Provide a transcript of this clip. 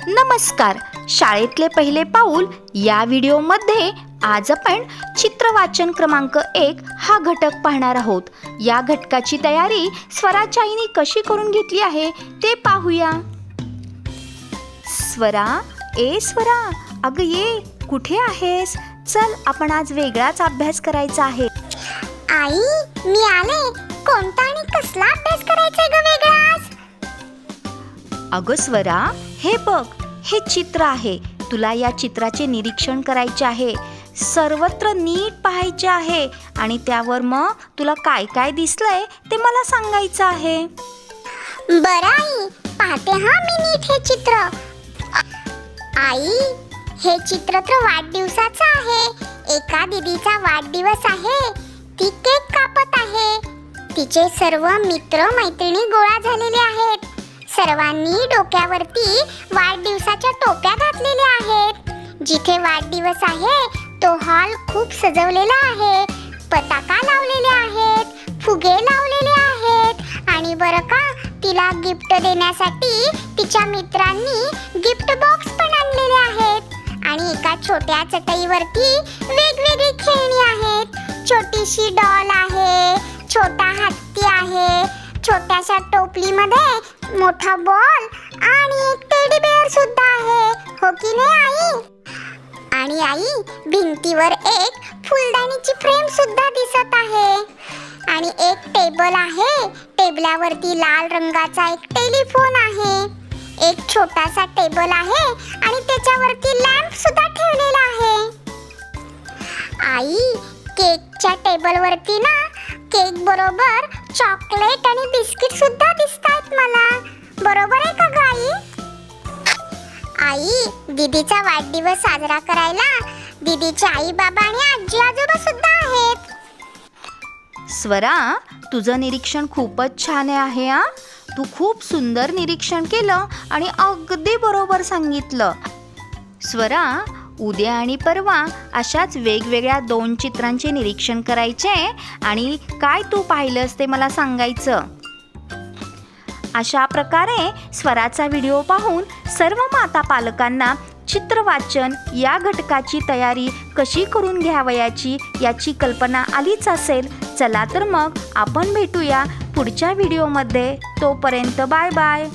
नमस्कार. शाळेतले पहिले पाऊल या व्हिडिओमध्ये आज आपण चित्रवाचन क्रमांक 1 हा घटक पाहणार आहोत. या घटकाची तयारी स्वराच्या आईने कशी करून घेतली आहे ते पाहूया. स्वरा, ए स्वरा, अगं ये, कुठे आहेस? चल, आपण आज वेगळाच अभ्यास करायचा आहे. आई, मी आले. कोणता आणि कसला अभ्यास करायचा ग वेगळाच? अगं स्वरा, हे बघ, हे चित्र आहे. तुला या चित्राचे निरीक्षण करायचे आहे. सर्वत्र नीट पाहायचे आहे आणि त्यावर मग तुला काय काय दिसलंय ते मला सांगायचं आहे. बरं आई, पाहते हा मी नीट हे चित्र. आई, हे चित्र तर वाढदिवसाचं आहे. एका दीदीचा वाढदिवस आहे. ती केक कापत आहे. तिचे सर्व मित्र मैत्रिणी गोळा झालेले आहेत. सर्वांनी डोक्यावरती वाढदिवसाच्या टोप्या घातलेल्या आहेत. जिथे वाढदिवस आहे तो हॉल खूप सजवलेला आहे. पताका लावलेले आहेत, फुगे लावलेले आहेत आणि बरं का, तिला गिफ्ट देण्यासाठी तिच्या मित्रांनी गिफ्ट बॉक्स पण आणलेले आहेत. आणि एका छोट्या चटईवरती वेगवेगळी खेळणी आहेत. छोटीशी डॉल आहे, छोटा हत्ती आहे, छोट्याशा टोपलीमध्ये मोठा बॉल आणि एक टेडी बेअर सुद्धा आहे. हो की नाही आई? आणि आई, भिंतीवर एक फुलदाणीची फ्रेम सुद्धा दिसत आहे. आणि एक टेबल आहे. टेबलावरती लाल रंगाचा एक टेलिफोन आहे. एक छोटासा टेबल आहे आणि त्याच्यावरती लॅम्प सुद्धा ठेवलेला आहे. आई, केकच्या टेबलवरती ना केक बरोबर चॉकलेट आणि बिस्किट सुद्धा दिसतात मला. बरोबर आहे का ग आई? आई, दीदीचा वाढदिवस साजरा करायला दीदीचे आई बाबा आणि आजी आजोबा सुद्धा आहेत. स्वरा, तुझं निरीक्षण खूपच छान आहे हा. तू खूप सुंदर निरीक्षण केलं आणि अगदी बरोबर सांगितलं. स्वरा, उद्या आणि परवा अशाच वेगवेगळ्या 2 चित्रांचे निरीक्षण करायचे आणि काय तू पाहिलंस ते मला सांगायचं. अशा प्रकारे स्वराचा व्हिडिओ पाहून सर्व माता पालकांना चित्रवाचन या घटकाची तयारी कशी करून घ्यावयाची याची कल्पना आलीच असेल. चला तर मग आपण भेटूया पुढच्या व्हिडिओमध्ये. तोपर्यंत बाय बाय.